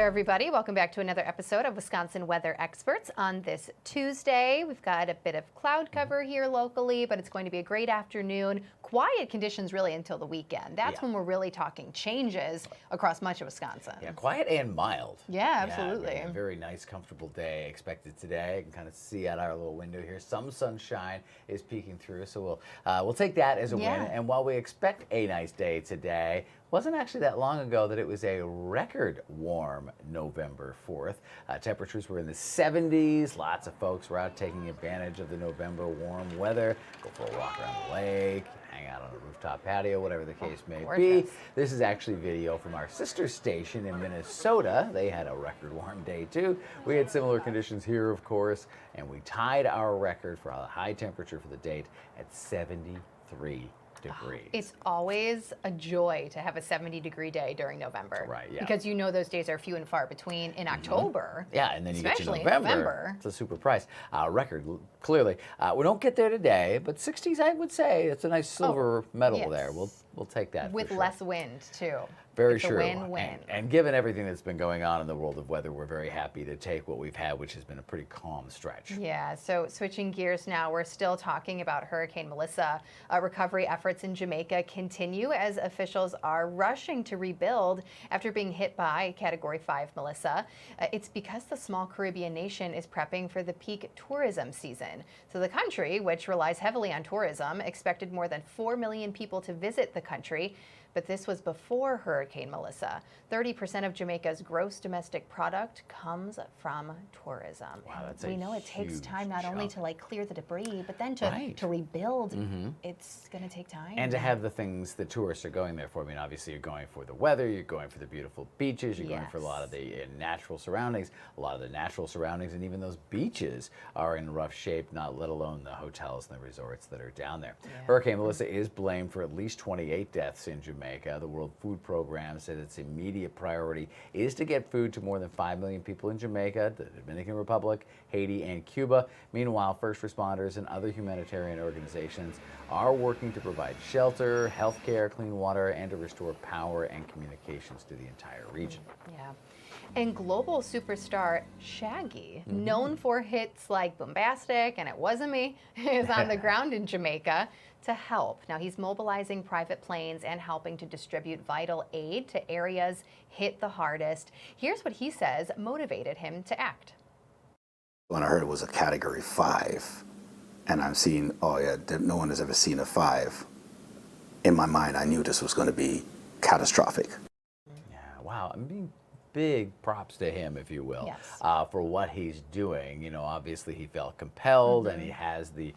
there, everybody. Welcome back to another episode of Wisconsin Weather Experts. On this Tuesday, we've got a bit of cloud cover here locally, but it's going to be a great afternoon. Quiet conditions really until the weekend. That's when we're really talking changes across much of Wisconsin. Yeah, quiet and mild. Yeah, absolutely. Yeah, a very nice, comfortable day expected today. You can kind of see out our little window here. Some sunshine is peeking through, so we'll take that as a win. And while we expect a nice day today, wasn't actually that long ago that it was a record warm November 4th. Temperatures were in the 70s. Lots of folks were out taking advantage of the November warm weather. Go for a walk around the lake, hang out on a rooftop patio, whatever the case may be. This is actually video from our sister station in Minnesota. They had a record warm day too. We had similar conditions here, of course, and we tied our record for a high temperature for the date at 73 degrees. It's always a joy to have a 70-degree day during November. Right, yeah. Because you know those days are few and far between in October. Yeah, and then you get to especially November. It's a super price. Record, clearly. We don't get there today, but 60s, I would say. It's a nice silver medal there. We'll take that with for sure. less wind, too. Very it's true. A win-win. And given everything that's been going on in the world of weather, we're very happy to take what we've had, which has been a pretty calm stretch. Yeah, so switching gears now, we're still talking about Hurricane Melissa. Recovery efforts in Jamaica continue as officials are rushing to rebuild after being hit by Category 5 Melissa. It's because the small Caribbean nation is prepping for the peak tourism season. So the country, which relies heavily on tourism, expected more than 4 million people to visit the country. But this was before Hurricane Melissa. 30% of Jamaica's gross domestic product comes from tourism. Wow, that's we know it takes time not only to clear the debris, but then to rebuild. It's going to take time. And to have the things the tourists are going there for. I mean, obviously you're going for the weather, you're going for the beautiful beaches, you're going for a lot of the natural surroundings. A lot of the natural surroundings and even those beaches are in rough shape, not let alone the hotels and the resorts that are down there. Hurricane Melissa is blamed for at least 28 deaths in Jamaica. The World Food Program said its immediate priority is to get food to more than 5 million people in Jamaica, the Dominican Republic, Haiti, and Cuba. Meanwhile, first responders and other humanitarian organizations are working to provide shelter, health care, clean water, and to restore power and communications to the entire region. Yeah. And global superstar Shaggy, known for hits like Bombastic and It Wasn't Me, is on the ground in Jamaica to help. Now he's mobilizing private planes and helping to distribute vital aid to areas hit the hardest. Here's what he says motivated him to act. When I heard it was a Category 5, and I'm seeing, oh yeah, no one has ever seen a 5, in my mind I knew this was going to be catastrophic. Yeah, wow. I mean, big props to him, if you will, for what he's doing. You know, obviously he felt compelled and he has the,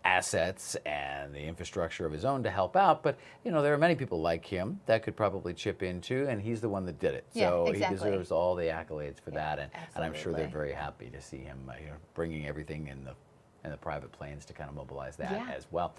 assets and the infrastructure of his own to help out, but there are many people like him that could probably chip in too, and he's the one that did it. So he deserves all the accolades for that, and I'm sure they're very happy to see him bringing everything in the private planes to kind of mobilize that as well.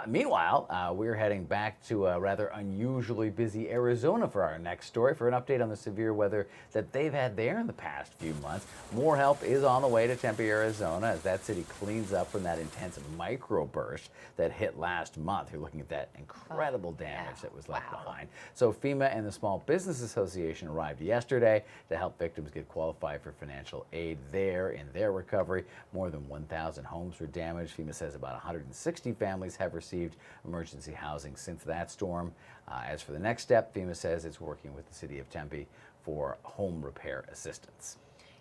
Meanwhile, we're heading back to a rather unusually busy Arizona for our next story for an update on the severe weather that they've had there in the past few months. More help is on the way to Tempe, Arizona, as that city cleans up from that intense microburst that hit last month. You're looking at that incredible damage that was left behind. So FEMA and the Small Business Association arrived yesterday to help victims get qualified for financial aid there in their recovery. More than 1,000 homes were damaged. FEMA says about 160 families have received emergency housing since that storm. As for the next step, FEMA says it's working with the city of Tempe for home repair assistance.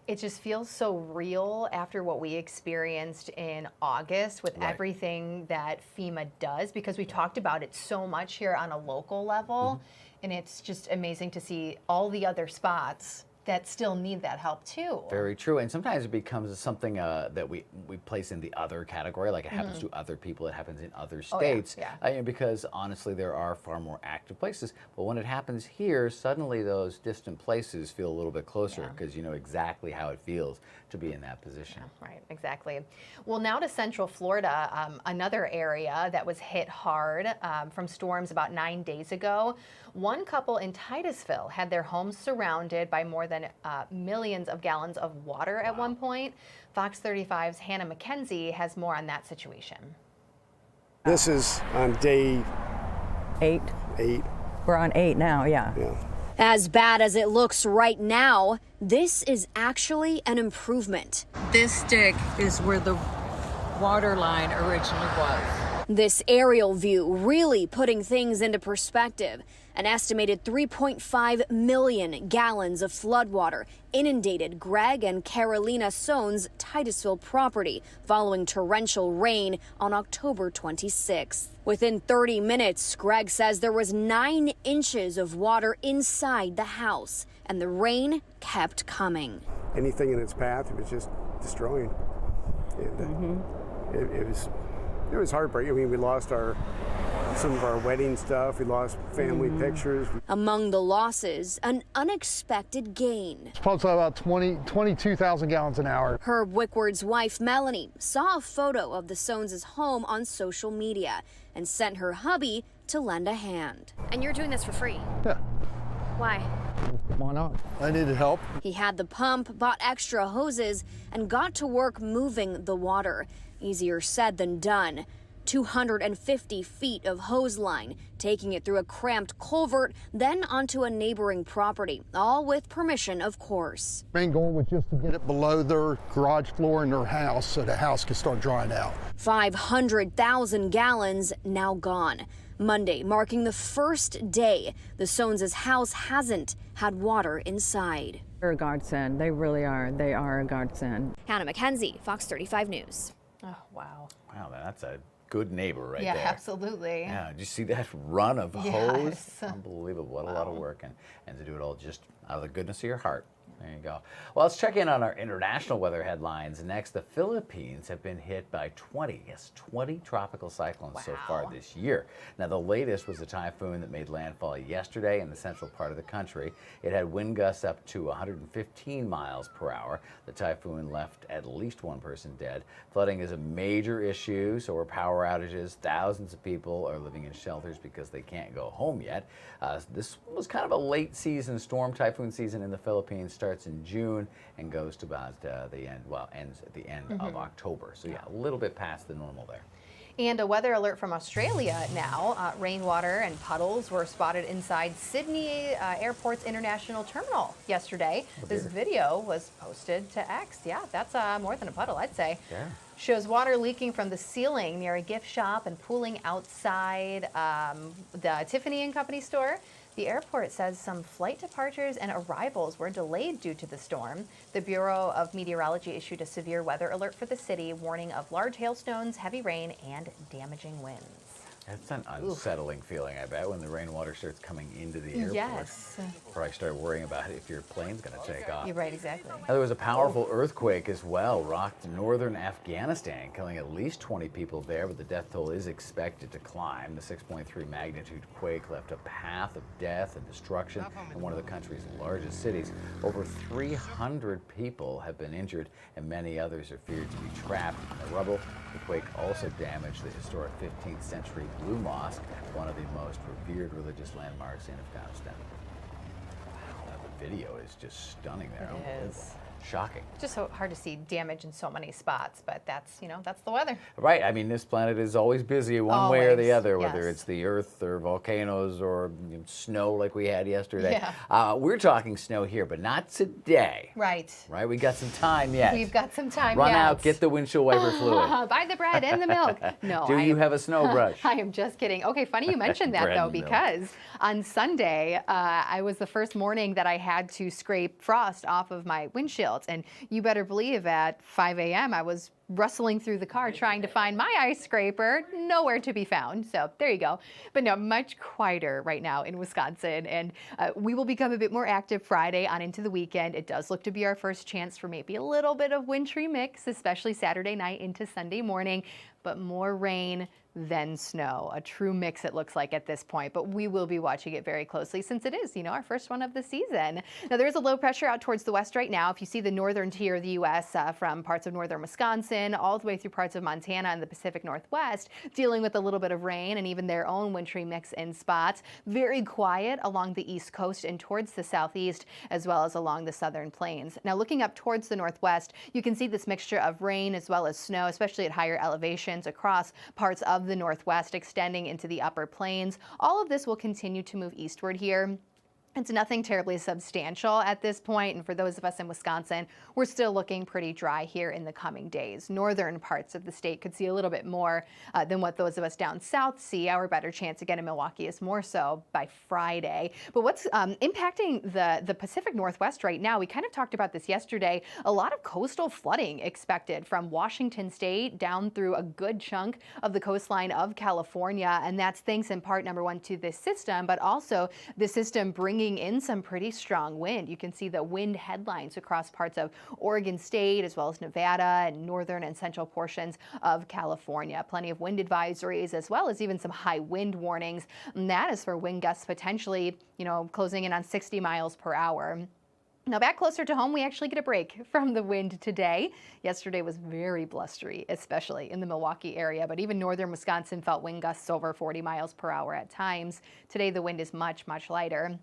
It just feels so real after what we experienced in August with everything that FEMA does, because we talked about it so much here on a local level, and it's just amazing to see all the other spots that still need that help too. Very true, and sometimes it becomes something that we place in the other category, like it happens to other people, it happens in other states, because honestly there are far more active places, but when it happens here, suddenly those distant places feel a little bit closer because you know exactly how it feels to be in that position. Right, exactly. Well, now to Central Florida, another area that was hit hard from storms about 9 days ago. One couple in Titusville had their homes surrounded by more than millions of gallons of water at one point. Fox 35's Hannah McKenzie has more on that situation. This is on day 8. 8. We're on 8 now, yeah. As bad as it looks right now, this is actually an improvement. This stick is where the water line originally was. This aerial view really putting things into perspective. An estimated 3.5 million gallons of floodwater inundated Greg and Carolina Sohn's Titusville property following torrential rain on October 26th. Within 30 minutes, Greg says there was 9 inches of water inside the house, and the rain kept coming. Anything in its path, it was just destroying. And it was heartbreaking. I mean, we lost some of our wedding stuff. We lost family pictures. Among the losses, an unexpected gain. It's probably about 22,000 gallons an hour. Herb Wickward's wife, Melanie, saw a photo of the Sohns' home on social media and sent her hubby to lend a hand. And you're doing this for free? Yeah. Why? Why not? I needed help. He had the pump, bought extra hoses, and got to work moving the water. Easier said than done. 250 feet of hose line, taking it through a cramped culvert, then onto a neighboring property, all with permission, of course. Main goal was just to get it below their garage floor in their house so the house could start drying out. 500,000 gallons now gone. Monday marking the first day the Sohns' house hasn't had water inside. They're a godsend. They really are. They are a godsend. Hannah McKenzie, Fox 35 News. Oh, wow. Wow, that's a good neighbor right there. Yeah, absolutely. Yeah, did you see that run of hose? Yes. Unbelievable. What a lot of work. And to do it all just out of the goodness of your heart. There you go. Well, let's check in on our international weather headlines. Next, the Philippines have been hit by 20 tropical cyclones so far this year. Now, the latest was a typhoon that made landfall yesterday in the central part of the country. It had wind gusts up to 115 miles per hour. The typhoon left at least one person dead. Flooding is a major issue, so are power outages. Thousands of people are living in shelters because they can't go home yet. This was kind of a late season storm. Typhoon season in the Philippines starts in June and goes to about ends at the end of October. So yeah, a little bit past the normal there. And a weather alert from Australia now. Rainwater and puddles were spotted inside Sydney Airport's International Terminal yesterday. This video was posted to X. Yeah, that's more than a puddle, I'd say. Yeah. Shows water leaking from the ceiling near a gift shop and pooling outside the Tiffany & Company store. The airport says some flight departures and arrivals were delayed due to the storm. The Bureau of Meteorology issued a severe weather alert for the city, warning of large hailstones, heavy rain, and damaging winds. It's an unsettling feeling, I bet, when the rainwater starts coming into the airport. Yes. Probably start worrying about if your plane's going to take off. You're right, exactly. Now, there was a powerful earthquake as well, rocked northern Afghanistan, killing at least 20 people there, but the death toll is expected to climb. The 6.3 magnitude quake left a path of death and destruction in one of the country's largest cities. Over 300 people have been injured, and many others are feared to be trapped in the rubble. The quake also damaged the historic 15th century Blue Mosque, one of the most revered religious landmarks in Afghanistan. Wow, the video is just stunning there. It is. Shocking. Just so hard to see damage in so many spots, but that's the weather. Right. I mean, this planet is always busy one way or the other, whether it's the Earth or volcanoes or snow like we had yesterday. Yeah. We're talking snow here, but not today. Right. Right? We got some time yet. We've got some time Run yet. out, get the windshield wiper fluid. Buy the bread and the milk. No. Do you have a snow brush? I am just kidding. Okay, funny you mentioned that though, because on Sunday, I was the first morning that I had to scrape frost off of my windshield. And you better believe at 5 a.m. I was rustling through the car trying to find my ice scraper, nowhere to be found. So there you go. But no, much quieter right now in Wisconsin. And we will become a bit more active Friday on into the weekend. It does look to be our first chance for maybe a little bit of wintry mix, especially Saturday night into Sunday morning. But more rain than snow. A true mix it looks like at this point, but we will be watching it very closely since it is, our first one of the season. Now there's a low pressure out towards the west right now. If you see the northern tier of the U.S. From parts of northern Wisconsin all the way through parts of Montana and the Pacific Northwest, dealing with a little bit of rain and even their own wintry mix in spots. Very quiet along the east coast and towards the southeast, as well as along the southern plains. Now looking up towards the northwest, you can see this mixture of rain as well as snow, especially at higher elevations across parts of the northwest extending into the upper plains. All of this will continue to move eastward here. It's nothing terribly substantial at this point, and for those of us in Wisconsin, we're still looking pretty dry here in the coming days. Northern parts of the state could see a little bit more than what those of us down south see. Our better chance again in Milwaukee is more so by Friday. But what's impacting the Pacific Northwest right now, we kind of talked about this yesterday, a lot of coastal flooding expected from Washington state down through a good chunk of the coastline of California, and that's thanks in part, number one, to this system, but also the system bringing in some pretty strong wind. You can see the wind headlines across parts of Oregon State as well as Nevada and northern and central portions of California. Plenty of wind advisories as well as even some high wind warnings. And that is for wind gusts potentially, closing in on 60 miles per hour. Now back closer to home, we actually get a break from the wind today. Yesterday was very blustery, especially in the Milwaukee area, but even northern Wisconsin felt wind gusts over 40 miles per hour at times. Today the wind is much, much lighter.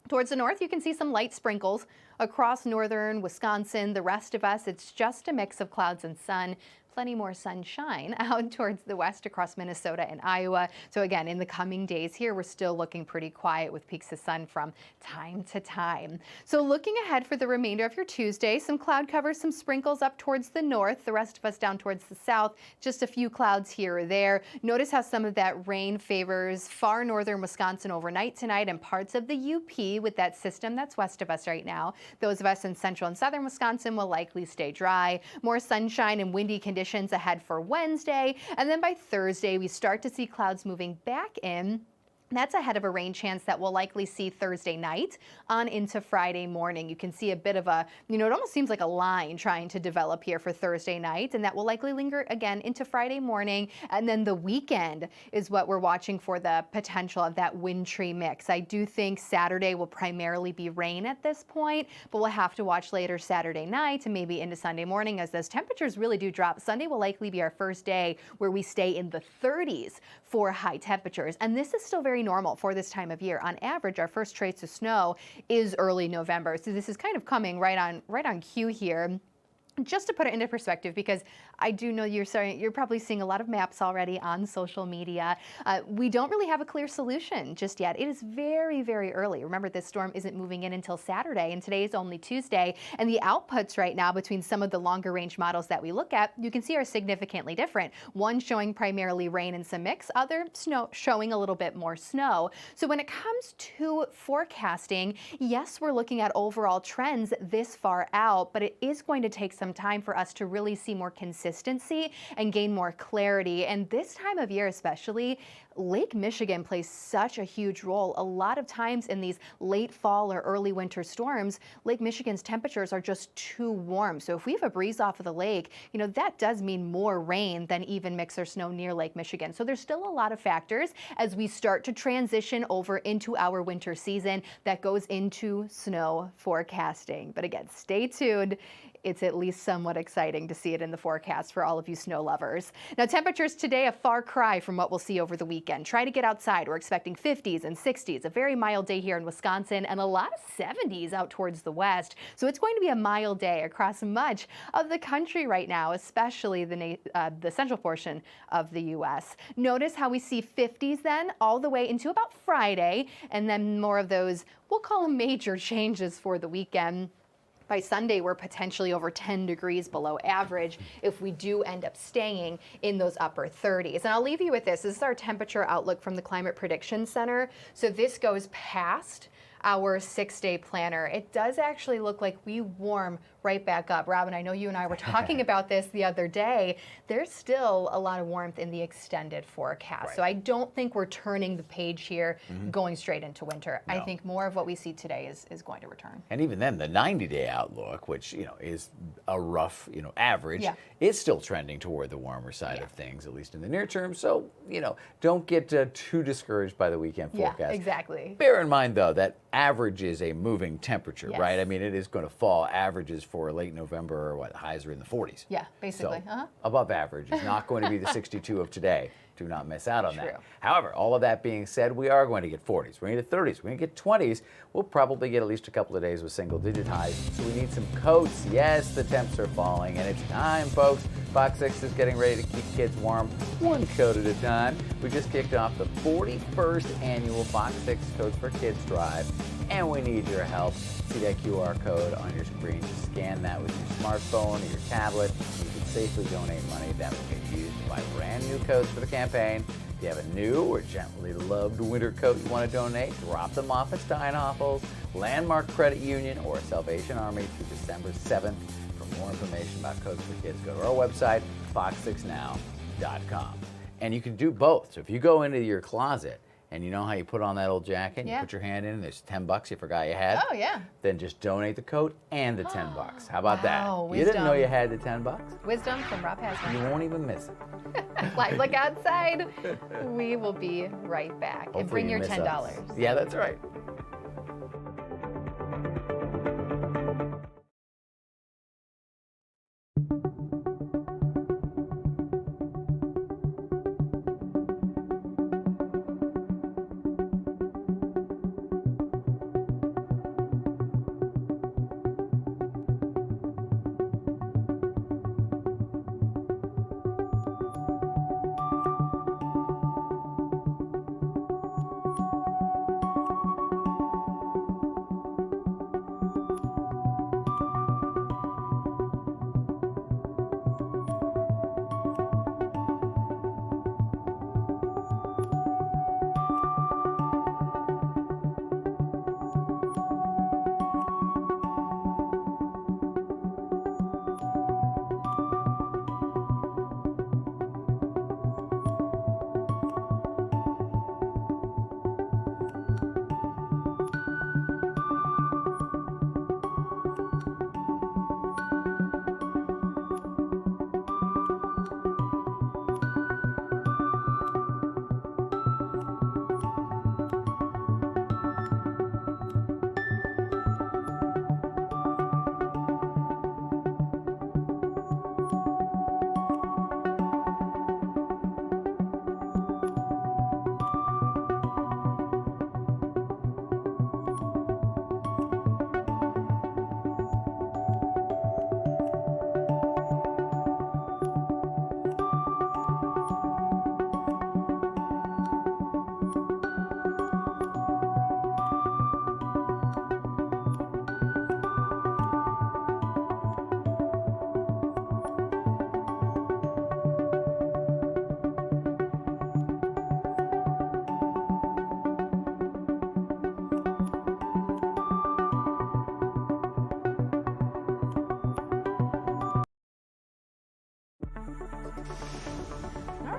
Towards the north, you can see some light sprinkles across northern Wisconsin. The rest of us, it's just a mix of clouds and sun. Plenty more sunshine out towards the west across Minnesota and Iowa. So again, in the coming days here, we're still looking pretty quiet with peaks of sun from time to time. So looking ahead for the remainder of your Tuesday, some cloud cover, some sprinkles up towards the north, the rest of us down towards the south, just a few clouds here or there. Notice how some of that rain favors far northern Wisconsin overnight tonight and parts of the UP with that system that's west of us right now. Those of us in central and southern Wisconsin will likely stay dry. More sunshine and windy conditions ahead for Wednesday, and then by Thursday we start to see clouds moving back in. That's ahead of a rain chance that we'll likely see Thursday night on into Friday morning. You can see a bit of a, it almost seems like a line trying to develop here for Thursday night, and that will likely linger again into Friday morning. And then the weekend is what we're watching for, the potential of that wintry mix. I do think Saturday will primarily be rain at this point, but we'll have to watch later Saturday night and maybe into Sunday morning as those temperatures really do drop. Sunday will likely be our first day where we stay in the 30s for high temperatures, and this is still very normal for this time of year. On average, our first trace of snow is early November. So this is kind of coming right on cue here. Just to put it into perspective, because I do know you're probably seeing a lot of maps already on social media. We don't really have a clear solution just yet. It is very, very early. Remember, this storm isn't moving in until Saturday, and today is only Tuesday. And the outputs right now between some of the longer range models that we look at, you can see are significantly different. One showing primarily rain and some mix, other snow showing a little bit more snow. So when it comes to forecasting, yes, we're looking at overall trends this far out, but it is going to take some time for us to really see more consistency and gain more clarity. And this time of year especially, Lake Michigan plays such a huge role. A lot of times in these late fall or early winter storms, Lake Michigan's temperatures are just too warm. So if we have a breeze off of the lake, that does mean more rain than even mix or snow near Lake Michigan. So there's still a lot of factors as we start to transition over into our winter season that goes into snow forecasting. But again, stay tuned. It's at least somewhat exciting to see it in the forecast for all of you snow lovers. Now, temperatures today, a far cry from what we'll see over the weekend. Try to get outside. We're expecting 50s and 60s, a very mild day here in Wisconsin, and a lot of 70s out towards the west. So it's going to be a mild day across much of the country right now, especially the central portion of the U.S. Notice how we see 50s then all the way into about Friday, and then more of those, we'll call them major changes for the weekend. By Sunday, we're potentially over 10 degrees below average if we do end up staying in those upper 30s. And I'll leave you with this. This is our temperature outlook from the Climate Prediction Center. So this goes past our 6-day planner. It does actually look like we warm right back up. Robin, I know you and I were talking about this the other day. There's still a lot of warmth in the extended forecast. Right. So I don't think we're turning the page here, going straight into winter. No. I think more of what we see today is going to return. And even then, the 90-day outlook, which is a rough average, is still trending toward the warmer side of things, at least in the near term. So don't get too discouraged by the weekend forecast. Yeah, exactly. Bear in mind though that average is a moving temperature, right? I mean, it is going to fall. Averages for late November, highs are in the 40s. Yeah, basically. So above average is not going to be the 62 of today. Do not miss out on True. that. However, all of that being said, we are going to get 40s. We're going to get 30s. We're going to get 20s. We'll probably get at least a couple of days with single-digit highs. So we need some coats. Yes, the temps are falling, and it's time, folks. Fox 6 is getting ready to keep kids warm, one coat at a time. We just kicked off the 41st annual Fox 6 Coats for Kids drive, and we need your help. See that QR code on your screen. Just scan that with your smartphone or your tablet. You can safely donate money that will get used to buy brand new coats for the campaign. If you have a new or gently loved winter coat you want to donate, drop them off at Steinhoffels, Landmark Credit Union, or Salvation Army through December 7th. For more information about Coats for Kids, go to our website, fox6now.com. And you can do both. So if you go into your closet and you know how you put on that old jacket, you put your hand in, and there's $10 you forgot you had. Oh, yeah. Then just donate the coat and the $10. How about Wow, that? You didn't know wisdom. you had the $10? Wisdom from Rob Hasler. You won't even miss it. Live look outside. We will be right back. Hopefully and bring you your miss $10. us. Yeah, that's right.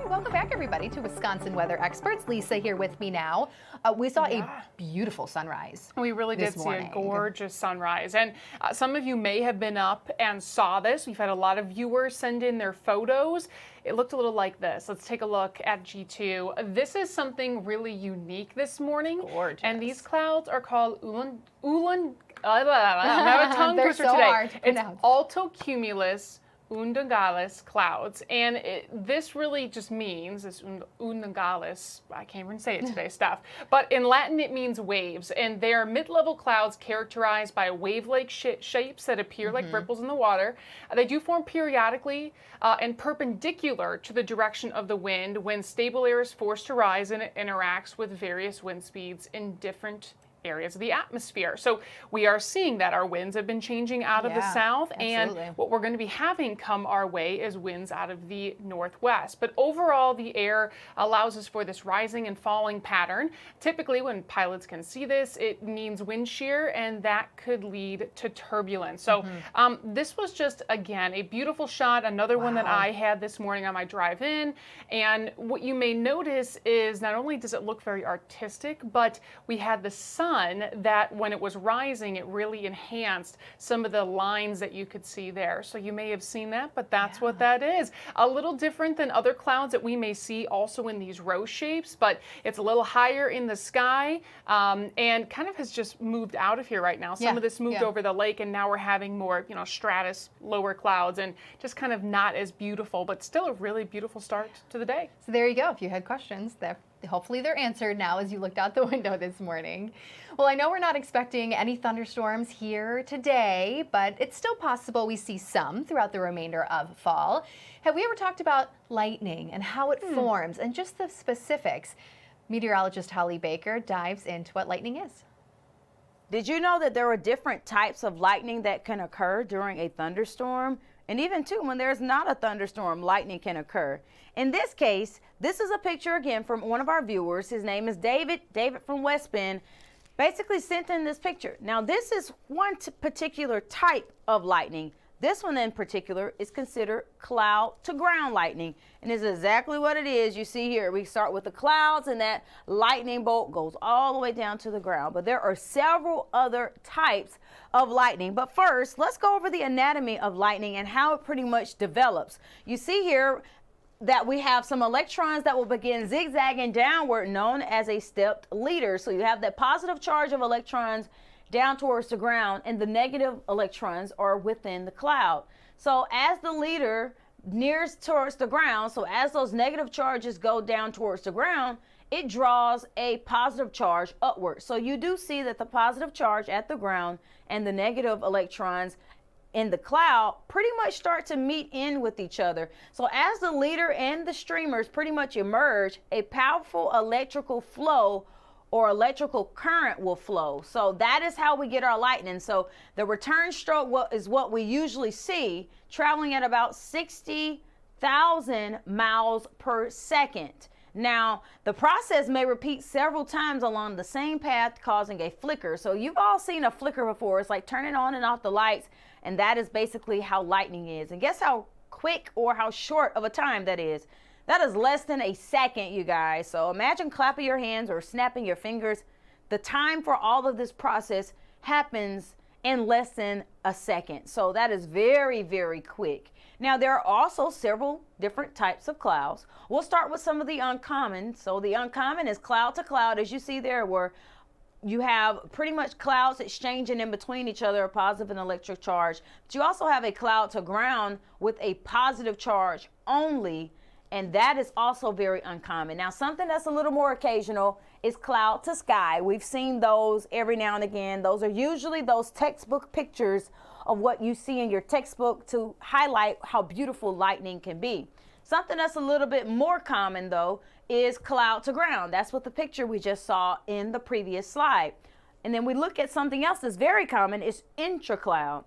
Welcome back, everybody, to Wisconsin Weather Experts. Lisa here with me now. We saw a beautiful sunrise. We really did see a gorgeous sunrise. And some of you may have been up and saw this. We've had a lot of viewers send in their photos. It looked a little like this. Let's take a look at G2. This is something really unique this morning. Gorgeous. And these clouds are called Ulan. I have a tongue twister so today. Hard to it's pronounce. altocumulus undulalis clouds, and this really just means this undulalis, I can't even say it today, stuff, but in Latin it means waves, and they are mid-level clouds characterized by wave-like shapes that appear like ripples in the water. They do form periodically and perpendicular to the direction of the wind when stable air is forced to rise and it interacts with various wind speeds in different areas of the atmosphere. So we are seeing that our winds have been changing out of the south, absolutely. and what we're going to be having come our way is winds out of the northwest. But overall, the air allows us for this rising and falling pattern. Typically, when pilots can see this, it means wind shear, and that could lead to turbulence. So this was just, again, a beautiful shot, another one that I had this morning on my drive in. And what you may notice is not only does it look very artistic, but we had the sun sun that when it was rising, it really enhanced some of the lines that you could see there. So you may have seen that, but that's what that is. A little different than other clouds that we may see also in these rose shapes, but it's a little higher in the sky and kind of has just moved out of here right now. Some of this moved over the lake, and now we're having more, you know, stratus, lower clouds, and just kind of not as beautiful, but still a really beautiful start to the day. So there you go. If you had questions, hopefully they're answered now as you looked out the window this morning. Well, I know we're not expecting any thunderstorms here today, but it's still possible we see some throughout the remainder of fall. Have we ever talked about lightning and how it forms and just the specifics? Meteorologist Holly Baker dives into what lightning is. Did you know that there are different types of lightning that can occur during a thunderstorm? And even too, when there's not a thunderstorm, lightning can occur. In this case, this is a picture again from one of our viewers. His name is David. David from West Bend basically sent in this picture. Now, this is one particular type of lightning. This one in particular is considered cloud to ground lightning, and is exactly what it is. You see here, we start with the clouds, and that lightning bolt goes all the way down to the ground. But there are several other types of lightning. But first, let's go over the anatomy of lightning and how it pretty much develops. You see here that we have some electrons that will begin zigzagging downward, known as a stepped leader. So you have that positive charge of electrons down towards the ground, and the negative electrons are within the cloud. So as the leader nears towards the ground, so as those negative charges go down towards the ground, it draws a positive charge upward. So you do see that the positive charge at the ground and the negative electrons in the cloud pretty much start to meet in with each other. So as the leader and the streamers pretty much emerge, a powerful electrical flow or electrical current will flow. So that is how we get our lightning. So the return stroke is what we usually see, traveling at about 60,000 miles per second. Now, the process may repeat several times along the same path, causing a flicker. So you've all seen a flicker before. It's like turning on and off the lights, and that is basically how lightning is. And guess how quick or how short of a time that is? That is less than a second, you guys. So imagine clapping your hands or snapping your fingers. The time for all of this process happens in less than a second. So that is very, very quick. Now, there are also several different types of clouds. We'll start with some of the uncommon. So the uncommon is cloud to cloud, as you see there, where you have pretty much clouds exchanging in between each other, a positive and electric charge. But you also have a cloud to ground with a positive charge only, and that is also very uncommon. Now, something that's a little more occasional is cloud to sky. We've seen those every now and again. Those are usually those textbook pictures of what you see in your textbook to highlight how beautiful lightning can be. Something that's a little bit more common, though, is cloud to ground. That's what the picture we just saw in the previous slide. And then we look at something else that's very common, is intracloud.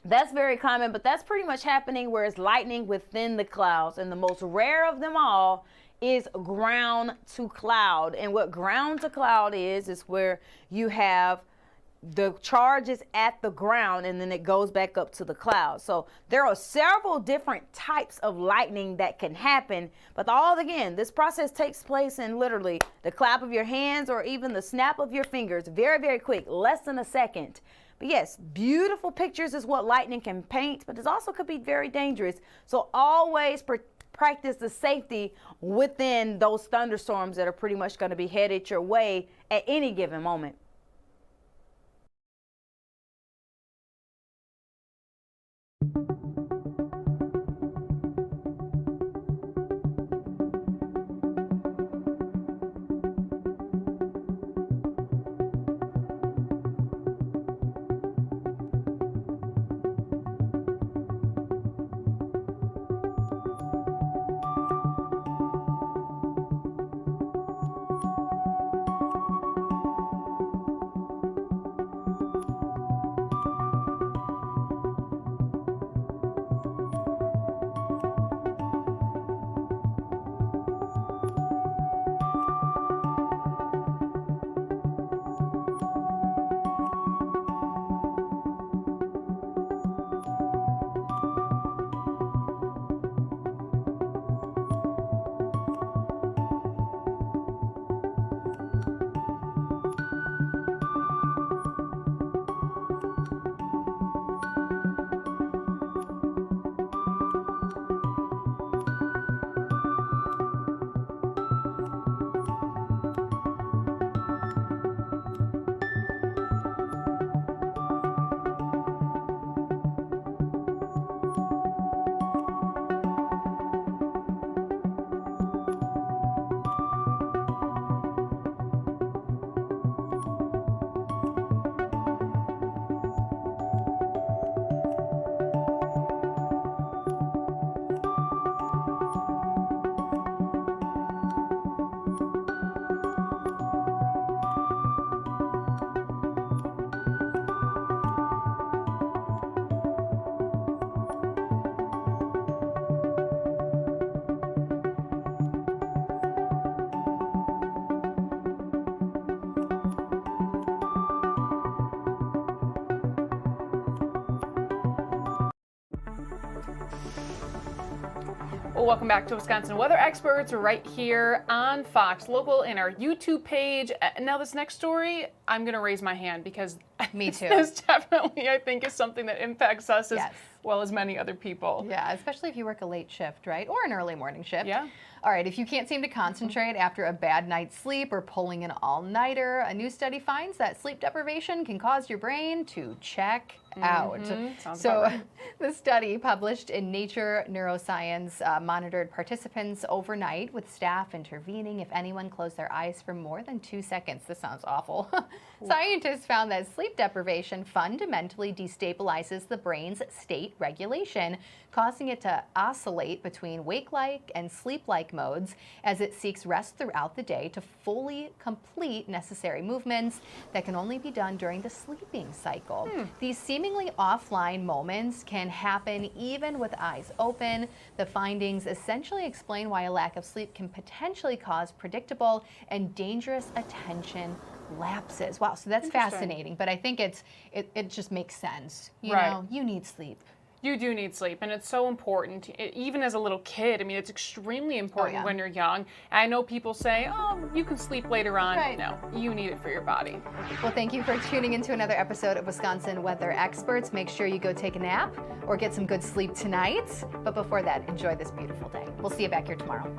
That's very common, but that's pretty much happening where it's lightning within the clouds. And the most rare of them all is ground to cloud. And what ground to cloud is where you have the charges at the ground and then it goes back up to the cloud. So there are several different types of lightning that can happen, but again, this process takes place in literally the clap of your hands or even the snap of your fingers. Very, very quick, less than a second. But yes, beautiful pictures is what lightning can paint, but it also could be very dangerous. So always practice the safety within those thunderstorms that are pretty much going to be headed your way at any given moment. Well, welcome back to Wisconsin Weather Experts right here on Fox Local in our YouTube page. Now, this next story, I'm going to raise my hand because Me too. this definitely, I think, is something that impacts us as well as many other people. Yeah, especially if you work a late shift, right? Or an early morning shift. Yeah. All right, if you can't seem to concentrate after a bad night's sleep or pulling an all-nighter, a new study finds that sleep deprivation can cause your brain to check out. So right. the study published in Nature Neuroscience monitored participants overnight with staff intervening if anyone closed their eyes for more than 2 seconds. This sounds awful. Scientists found that sleep deprivation fundamentally destabilizes the brain's state regulation, causing it to oscillate between wake-like and sleep-like modes as it seeks rest throughout the day to fully complete necessary movements that can only be done during the sleeping cycle. These seemingly offline moments can happen even with eyes open. The findings essentially explain why a lack of sleep can potentially cause predictable and dangerous attention lapses. Wow, so that's fascinating, but I think it just makes sense. You know, you need sleep. You do need sleep, and it's so important, even as a little kid. I mean, it's extremely important when you're young. And I know people say, oh, you can sleep later on. Right. No, you need it for your body. Well, thank you for tuning into another episode of Wisconsin Weather Experts. Make sure you go take a nap or get some good sleep tonight. But before that, enjoy this beautiful day. We'll see you back here tomorrow.